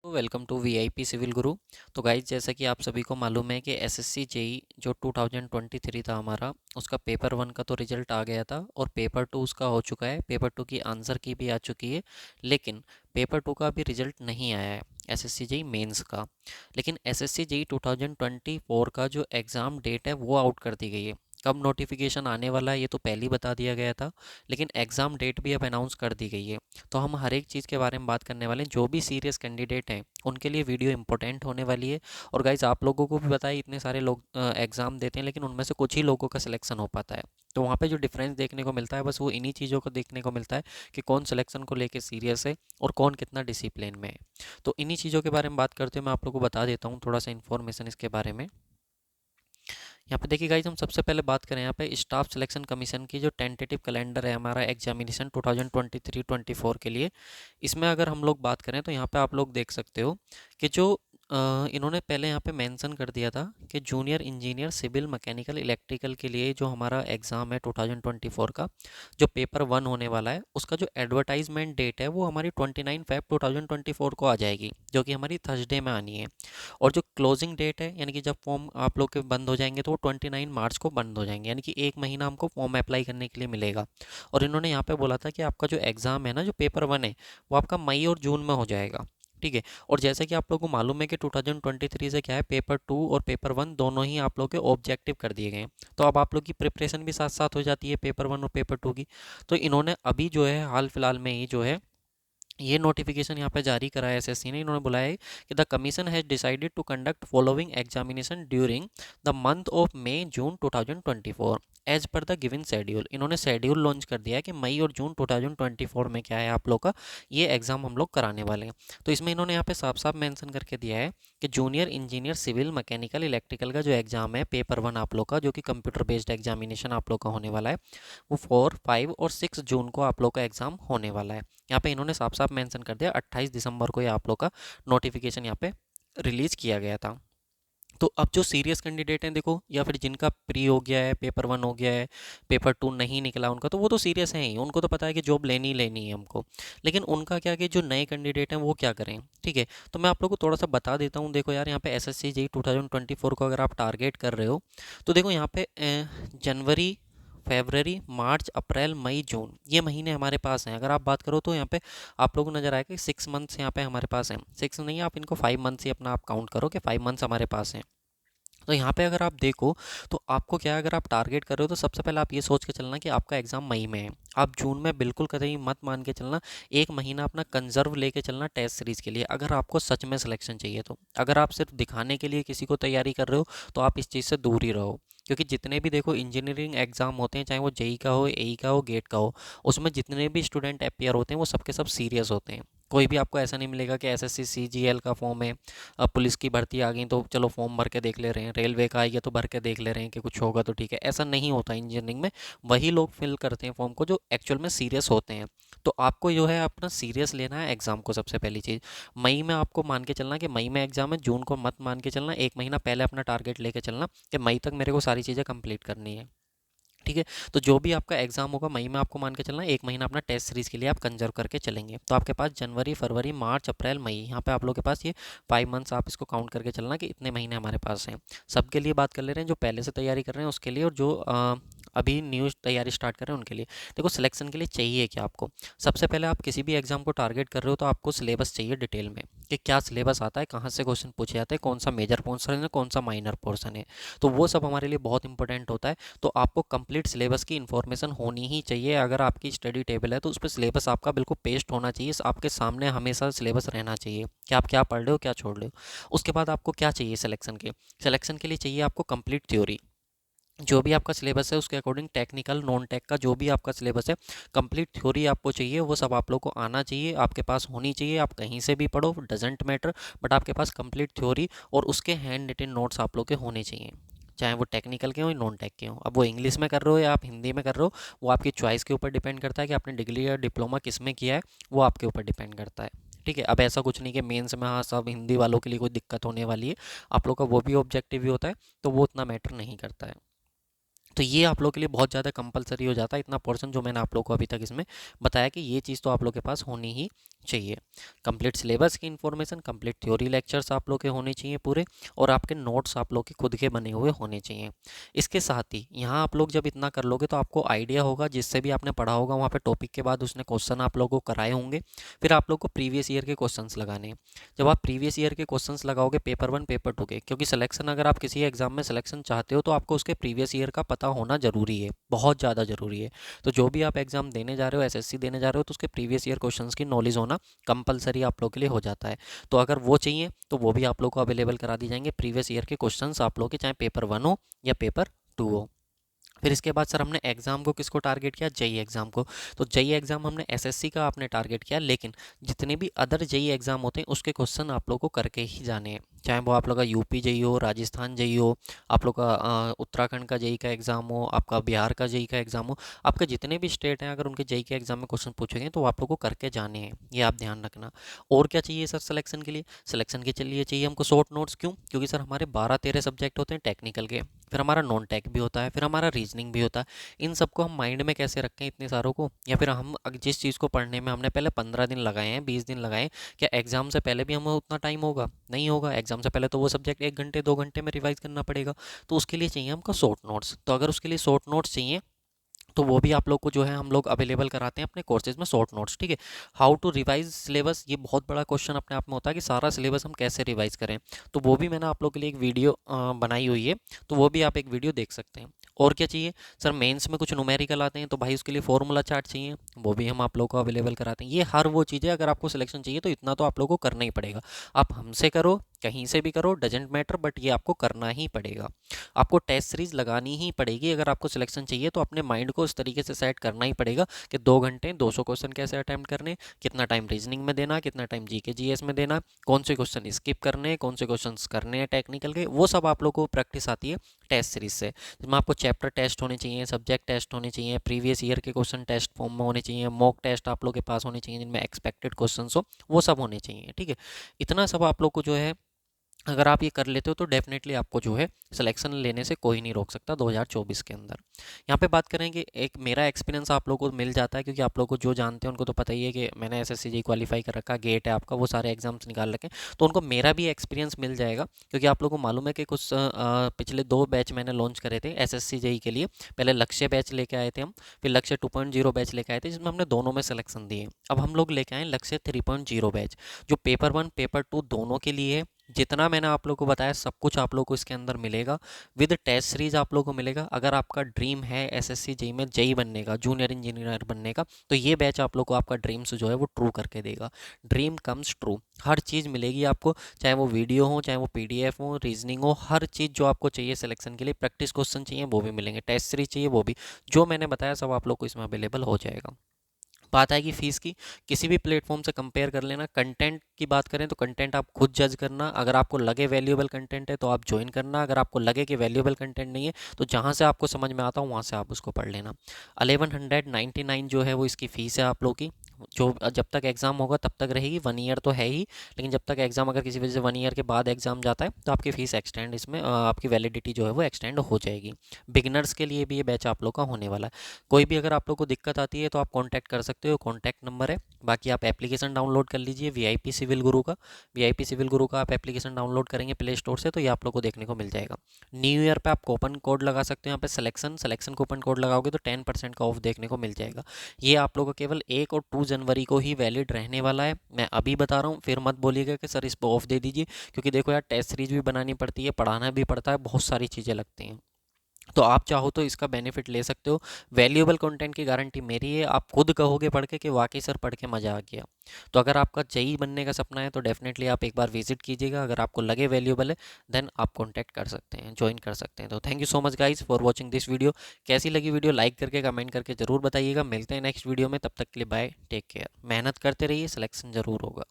तो welcome to VIP civil गुरु। तो guys, जैसा कि आप सभी को मालूम है कि एसएससी जेई जो 2023 था हमारा, उसका पेपर वन का तो रिजल्ट आ गया था और पेपर टू उसका हो चुका है। पेपर टू की आंसर की भी आ चुकी है, लेकिन पेपर टू का अभी रिजल्ट नहीं आया है एसएससी जेई मेंस का। लेकिन एसएससी जेई 2024 का जो एग्ज़ाम डेट है वो आउट कर दी गई है। कब नोटिफिकेशन आने वाला है ये तो पहले ही बता दिया गया था, लेकिन एग्ज़ाम डेट भी अब अनाउंस कर दी गई है। तो हम हर एक चीज़ के बारे में बात करने वाले हैं। जो भी सीरियस कैंडिडेट हैं उनके लिए वीडियो इंपॉर्टेंट होने वाली है। और गाइज, आप लोगों को भी पता है, इतने सारे लोग एग्ज़ाम देते हैं, लेकिन उनमें से कुछ ही लोगों का सिलेक्शन हो पाता है। तो वहाँ पे जो डिफरेंस देखने को मिलता है, बस वो इन्हीं चीज़ों को देखने को मिलता है कि कौन सिलेक्शन को लेके सीरियस है और कौन कितना डिसिप्लिन में है। तो इन्हीं चीज़ों के बारे में बात करते हुए मैं आप लोगों को बता देता हूँ थोड़ा सा इन्फॉर्मेशन इसके बारे में। यहाँ पे देखिए गाइज, हम सबसे पहले बात करें यहाँ पे स्टाफ सिलेक्शन कमीशन की जो टेंटेटिव कैलेंडर है हमारा एग्जामिनेशन 2023-24 के लिए। इसमें अगर हम लोग बात करें तो यहाँ पे आप लोग देख सकते हो कि जो इन्होंने पहले यहाँ पे मेंशन कर दिया था कि junior engineer civil mechanical electrical के लिए जो हमारा एग्ज़ाम है 2024 का, जो पेपर वन होने वाला है, उसका जो एडवर्टाइजमेंट डेट है वो हमारी 29 फ़रवरी 2024 को आ जाएगी, जो कि हमारी थर्सडे में आनी है। और जो क्लोजिंग डेट है, यानी कि जब फॉर्म आप लोग के बंद हो जाएंगे तो वो 29 मार्च को बंद हो जाएंगे, यानी कि एक महीना हमको फॉर्म अप्लाई करने के लिए मिलेगा। और इन्होंने यहाँ पे बोला था कि आपका जो एग्ज़ाम है ना, जो पेपर वन है, वो आपका मई और जून में हो जाएगा। ठीक है। और जैसे कि आप लोगों को मालूम है कि 2023 से क्या है, पेपर टू और पेपर वन दोनों ही आप लोग के ऑब्जेक्टिव कर दिए गए हैं। तो अब आप लोग की प्रिपरेशन भी साथ साथ हो जाती है पेपर वन और पेपर टू की। तो इन्होंने अभी जो है हाल फिलहाल में ही जो है ये नोटिफिकेशन यहाँ पे जारी करा है एसएससी ने। इन्होंने बुलाया है कि the commission has decided to conduct following examination during the month of May June 2024 as per the given schedule. इन्होंने शेड्यूल लॉन्च कर दिया है कि मई और जून 2024 में क्या है आप लोग का ये एग्ज़ाम हम लोग कराने वाले हैं। तो इसमें इन्होंने यहाँ पे साफ साफ मेंशन करके दिया है कि junior engineer civil mechanical electrical का जो एग्ज़ाम है पेपर वन आप लोग का, जो कि कंप्यूटर बेस्ड एग्जामिनेशन आप लोग का होने वाला है, वो 4, 5 और 6 जून को आप लोग का एग्ज़ाम होने वाला है। यहाँ पे इन्होंने साफ साफ मेंशन कर दिया 28 दिसंबर को ये आप लोग का नोटिफिकेशन यहाँ पे रिलीज़ किया गया था। तो अब जो सीरियस कैंडिडेट हैं देखो, या फिर जिनका प्री हो गया है, पेपर वन हो गया है, पेपर टू नहीं निकला उनका, तो वो तो सीरियस हैं ही, उनको तो पता है कि जॉब लेनी ही लेनी है हमको। लेकिन उनका क्या कि जो नए कैंडिडेट हैं वो क्या करें। ठीक है। तो मैं आप लोग को थोड़ा सा बता देता हूँ। देखो यार, यहाँ पे एसएससी जेई 2024 को अगर आप टारगेट कर रहे हो तो देखो यहाँ पे जनवरी, फरवरी, मार्च, अप्रैल, मई, जून, ये महीने हमारे पास हैं। अगर आप बात करो तो यहाँ पे आप लोगों को नज़र आएगा कि 6 मंथ्स यहाँ पे हमारे पास हैं। 6 नहीं, आप इनको 5 मंथ्स ही अपना आप काउंट करो कि 5 मंथ्स हमारे पास हैं। तो यहाँ पे अगर आप देखो तो आपको क्या है, अगर आप टारगेट कर रहे हो तो सबसे पहले आप ये सोच के चलना कि आपका एग्ज़ाम मई में है। आप जून में बिल्कुल कतई मत मान के चलना। एक महीना अपना कंजर्व लेके चलना टेस्ट सीरीज़ के लिए, अगर आपको सच में सिलेक्शन चाहिए तो। अगर आप सिर्फ दिखाने के लिए किसी को तैयारी कर रहे हो तो आप इस चीज़ से दूर ही रहो। क्योंकि जितने भी देखो इंजीनियरिंग एग्ज़ाम होते हैं, चाहे वो जेई का हो, एई का हो, गेट का हो, उसमें जितने भी स्टूडेंट अपियर होते हैं वो सबके सब सीरियस होते हैं। कोई भी आपको ऐसा नहीं मिलेगा कि एसएससी सीजीएल का फॉर्म है, अब पुलिस की भर्ती आ गई तो चलो फॉर्म भर के देख ले रहे हैं, रेलवे का आई है तो भर के देख ले रहे हैं कि कुछ होगा तो ठीक है। ऐसा नहीं होता इंजीनियरिंग में। वही लोग फिल करते हैं फॉर्म को जो एक्चुअल में सीरियस होते हैं। तो आपको जो है अपना सीरियस लेना है एग्ज़ाम को। सबसे पहली चीज़, मई में आपको मान के चलना कि मई में एग्ज़ाम है, जून को मत मान के चलना। एक महीना पहले अपना टारगेट लेके चलना कि मई तक मेरे को सारी चीज़ें कंप्लीट करनी है। ठीक है। तो जो भी आपका एग्जाम होगा मई में आपको मान के चलना है, एक महीना अपना टेस्ट सीरीज के लिए आप कंजर्व करके चलेंगे। तो आपके पास जनवरी, फरवरी, मार्च, अप्रैल, मई, यहाँ पे आप लोगों के पास ये 5 मंथ्स, आप इसको काउंट करके चलना कि इतने महीने हमारे पास हैं। सबके लिए बात कर ले रहे हैं, जो पहले से तैयारी कर रहे हैं उसके लिए, और जो अभी न्यू तैयारी स्टार्ट कर रहे हैं उनके लिए। देखो सिलेक्शन के लिए चाहिए क्या आपको। सबसे पहले आप किसी भी एग्जाम को टारगेट कर रहे हो तो आपको सिलेबस चाहिए डिटेल में, कि क्या सिलेबस आता है, कहाँ से क्वेश्चन पूछे जाते हैं, कौन सा मेजर पोर्सन है, कौन सा माइनर पोर्सन है। तो वो सब हमारे लिए बहुत इंपॉर्टेंट होता है। तो आपको कंप्लीट सिलेबस की इन्फॉर्मेशन होनी ही चाहिए। अगर आपकी स्टडी टेबल है तो उस पर सिलेबस आपका बिल्कुल पेस्ट होना चाहिए, आपके सामने हमेशा सिलेबस रहना चाहिए कि आप क्या पढ़ रहे हो, क्या छोड़ रहे हो। उसके बाद आपको क्या चाहिए सिलेक्शन के लिए चाहिए आपको कंप्लीट थ्योरी। जो भी आपका सिलेबस है उसके अकॉर्डिंग टेक्निकल, नॉन टेक का जो भी आपका सिलेबस है, कंप्लीट थ्योरी आपको चाहिए, वो सब आप लोग को आना चाहिए, आपके पास होनी चाहिए। आप कहीं से भी पढ़ो, डजेंट मैटर, बट आपके पास कंप्लीट थ्योरी और उसके हैंड रिटन नोट्स आप लोग के होने चाहिए, चाहे वो टेक्निकल के हो या नॉन टेक के हो। अब वो इंग्लिश में कर रहे हो या आप हिंदी में कर रहे हो, वो आपकी चॉइस के ऊपर डिपेंड करता है कि आपने डिग्री या डिप्लोमा किस में किया है, वो आपके ऊपर डिपेंड करता है। ठीक है। अब ऐसा कुछ नहीं कि मेंस में हाँ सब हिंदी वालों के लिए कोई दिक्कत होने वाली है, आप लोग का वो भी ऑब्जेक्टिव ही होता है, तो वो उतना मैटर नहीं करता है। तो ये आप लोग के लिए बहुत ज़्यादा कंपलसरी हो जाता है, इतना पोर्शन जो मैंने आप लोग को अभी तक इसमें बताया कि ये चीज़ तो आप लोग के पास होनी ही चाहिए। कंप्लीट सिलेबस की इन्फॉर्मेशन, कंप्लीट थ्योरी लेक्चर्स आप लोग के होने चाहिए पूरे, और आपके नोट्स आप लोग के खुद के बने हुए होने चाहिए। इसके साथ ही यहाँ आप लोग जब इतना कर लोगे तो आपको आइडिया होगा, जिससे भी आपने पढ़ा होगा वहाँ पे टॉपिक के बाद उसने क्वेश्चन आप लोगों को कराए होंगे, फिर आप लोग को प्रीवियस ईयर के क्वेश्चंस लगाने हैं। जब आप प्रीवियस ईयर के क्वेश्चंस लगाओगे पेपर 1 पेपर 2 के, क्योंकि सिलेक्शन अगर आप किसी एग्जाम में सिलेक्शन चाहते हो तो आपको उसके प्रीवियस ईयर का पता होना ज़रूरी है, बहुत ज़्यादा ज़रूरी है। तो जो भी आप एग्जाम देने जा रहे हो, एसएससी देने जा रहे हो, तो उसके प्रीवियस ईयर क्वेश्चंस की नॉलेज होना कंपलसरी आप लोग के लिए हो जाता है। तो अगर वो चाहिए तो वो भी आप लोग को अवेलेबल करा दी जाएंगे, प्रीवियस ईयर के क्वेश्चंस आप लोग के, चाहे पेपर 1 हो या पेपर 2 हो। फिर इसके बाद सर हमने एग्ज़ाम को किसको टारगेट किया, जेई एग्ज़ाम को। तो जेई एग्ज़ाम हमने एसएससी का आपने टारगेट किया, लेकिन जितने भी अदर जेई एग्ज़ाम होते हैं उसके क्वेश्चन आप लोग को करके ही जाने हैं, चाहे वो आप लोग का यूपी जेई हो, राजस्थान जेई हो, आप लोग का उत्तराखंड का जेई का एग्ज़ाम हो, आपका बिहार का जेई का एग्ज़ाम हो, आपके जितने भी स्टेट हैं अगर उनके जेई के एग्ज़ाम में क्वेश्चन पूछेंगे तो आप लोग को करके जाने हैं, ये आप ध्यान रखना। और क्या चाहिए सर सिलेक्शन के लिए, सिलेक्शन के लिए चाहिए हमको शॉर्ट नोट्स। क्यों? क्योंकि सर हमारे 12-13 सब्जेक्ट होते हैं टेक्निकल के, फिर हमारा नॉन टेक भी होता है, फिर हमारा रीजनिंग भी होता है। इन सबको हम माइंड में कैसे रखें इतने सारों को, या फिर हम जिस चीज़ को पढ़ने में हमने पहले 15 दिन लगाए हैं, 20 दिन लगाए हैं, क्या एग्जाम से पहले भी हमें उतना टाइम होगा? नहीं होगा। एग्जाम से पहले तो वो सब्जेक्ट 1 घंटे 2 घंटे में रिवाइज करना पड़ेगा। तो उसके लिए चाहिए हमको शॉर्ट नोट्स। तो अगर उसके लिए शॉर्ट नोट्स चाहिए तो वो भी आप लोग को जो है हम लोग अवेलेबल कराते हैं अपने कोर्सेज में शॉर्ट नोट्स, ठीक है। हाउ टू रिवाइज सिलेबस, ये बहुत बड़ा क्वेश्चन अपने आप में होता है कि सारा सिलेबस हम कैसे रिवाइज करें। तो वो भी मैंने आप लोग के लिए एक वीडियो बनाई हुई है, तो वो भी आप एक वीडियो देख सकते हैं। और क्या चाहिए सर, मेंस में कुछ न्यूमेरिकल आते हैं तो भाई उसके लिए फॉर्मूला चार्ट चाहिए, वो भी हम आप लोग को अवेलेबल कराते हैं। ये हर वो चीज़ें अगर आपको सिलेक्शन चाहिए तो इतना तो आप लोग को करना ही पड़ेगा। आप हमसे करो, कहीं से भी करो, डजेंट मैटर, बट ये आपको करना ही पड़ेगा। आपको टेस्ट सीरीज लगानी ही पड़ेगी। अगर आपको सिलेक्शन चाहिए तो अपने माइंड को उस तरीके से सेट करना ही पड़ेगा कि 2 घंटे 200 क्वेश्चन कैसे अटैम्प्ट करने, कितना टाइम रीजनिंग में देना, कितना टाइम जीके जीएस में देना, कौन से क्वेश्चन स्किप करने हैं, कौन से क्वेश्चन करने हैं टेक्निकल के, वो सब आप लोग को प्रैक्टिस आती है टेस्ट सीरीज से। जिसमें आपको चैप्टर टेस्ट होने चाहिए, सब्जेक्ट टेस्ट होने चाहिए, प्रीवियस ईयर के क्वेश्चन टेस्ट फॉर्म में होने चाहिए, मॉक टेस्ट आप लोग के पास होने चाहिए जिनमें एक्सपेक्टेड क्वेश्चन हो, वो सब होने चाहिए, ठीक है। इतना सब आप लोग को जो है अगर आप ये कर लेते हो तो डेफिनेटली आपको जो है सिलेक्शन लेने से कोई नहीं रोक सकता 2024 के अंदर। यहाँ पे बात करेंगे, एक मेरा एक्सपीरियंस आप लोगों को मिल जाता है, क्योंकि आप लोग को जो जानते हैं उनको तो पता ही है कि मैंने एसएससी जी क्वालिफाई कर रखा, गेट है आपका, वो सारे एग्जाम्स निकाल रखे, तो उनको मेरा भी एक्सपीरियंस मिल जाएगा। क्योंकि आप लोगों को मालूम है कि कुछ पिछले 2 बैच मैंने लॉन्च करे थे एसएससी जेई के लिए। पहले लक्ष्य बैच लेके आए थे हम, फिर लक्ष्य 2.0 बैच लेके आए थे जिसमें हमने दोनों में सिलेक्शन दिए। अब हम लोग लेके आए लक्ष्य 3.0 बैच, जो पेपर 1 पेपर 2 दोनों के लिए है। जितना मैंने आप लोग को बताया सब कुछ आप लोग को इसके अंदर मिलेगा, विद टेस्ट सीरीज आप लोग को मिलेगा। अगर आपका ड्रीम है एसएससी जेई में जेई बनने का, जूनियर इंजीनियर बनने का, तो ये बैच आप लोग को आपका ड्रीम्स जो है वो ट्रू करके देगा। ड्रीम कम्स ट्रू, हर चीज़ मिलेगी आपको, चाहे वो वीडियो हो, चाहे वो पीडीएफ हो, रीजनिंग हो, हर चीज़ जो आपको चाहिए सिलेक्शन के लिए। प्रैक्टिस क्वेश्चन चाहिए वो भी मिलेंगे, टेस्ट सीरीज चाहिए वो भी, जो मैंने बताया सब आप लोग को इसमें अवेलेबल हो जाएगा। बात आएगी फीस की, किसी भी प्लेटफॉर्म से कंपेयर कर लेना। कंटेंट की बात करें तो कंटेंट आप खुद जज करना, अगर आपको लगे वैल्यूएबल कंटेंट है तो आप ज्वाइन करना, अगर आपको लगे कि वैल्यूएबल कंटेंट नहीं है तो जहाँ से आपको समझ में आता हो वहाँ से आप उसको पढ़ लेना। 1199 जो है वो इसकी फ़ीस है आप लोग की, जो जब तक एग्ज़ाम होगा तब तक रहेगी। 1 ईयर तो है ही, लेकिन जब तक एग्ज़ाम, अगर किसी वजह से 1 ईयर के बाद एग्ज़ाम जाता है तो आपकी फ़ीस एक्सटेंड, इसमें आपकी वैलिडिटी जो है वो एक्सटेंड हो जाएगी। बिगनर्स के लिए भी ये बैच आप लोग का होने वाला है। कोई भी अगर आप लोग को दिक्कत आती है तो आप कांटेक्ट कर सकते हो, कांटेक्ट नंबर है। बाकी आप एप्लीकेशन डाउनलोड कर लीजिए वीआईपी सिविल गुरु का। वीआईपी सिविल गुरु का आप एप्लीकेशन डाउनलोड करेंगे प्ले स्टोर से तो ये आप लोग को देखने को मिल जाएगा। न्यू ईयर पे आप कूपन कोड लगा सकते हो, यहाँ पे सिलेक्शन कूपन कोड लगाओगे तो 10% का ऑफ देखने को मिल जाएगा। ये आप लोगों को केवल 1 और 2 जनवरी को ही वैलिड रहने वाला है। मैं अभी बता रहा हूँ, फिर मत बोलिएगा कि सर इस पर ऑफ दे दीजिए, क्योंकि देखो यार टेस्ट सीरीज भी बनानी पड़ती है, पढ़ाना भी पड़ता है, बहुत सारी चीज़ें लगती हैं। तो आप चाहो तो इसका बेनिफिट ले सकते हो। वैल्यूएबल कंटेंट की गारंटी मेरी है, आप खुद कहोगे पढ़ के कि वाकई सर पढ़ के मज़ा आ गया। तो अगर आपका जेई बनने का सपना है तो डेफिनेटली आप एक बार विजिट कीजिएगा, अगर आपको लगे वैल्यूएबल है देन आप कॉन्टैक्ट कर सकते हैं, ज्वाइन कर सकते हैं। तो thank you so much guys for watching this video. कैसी लगी वीडियो लाइक करके कमेंट करके ज़रूर बताइएगा। मिलते हैं नेक्स्ट वीडियो में, तब तक के लिए बाय, टेक केयर। मेहनत करते रहिए, सिलेक्शन ज़रूर होगा।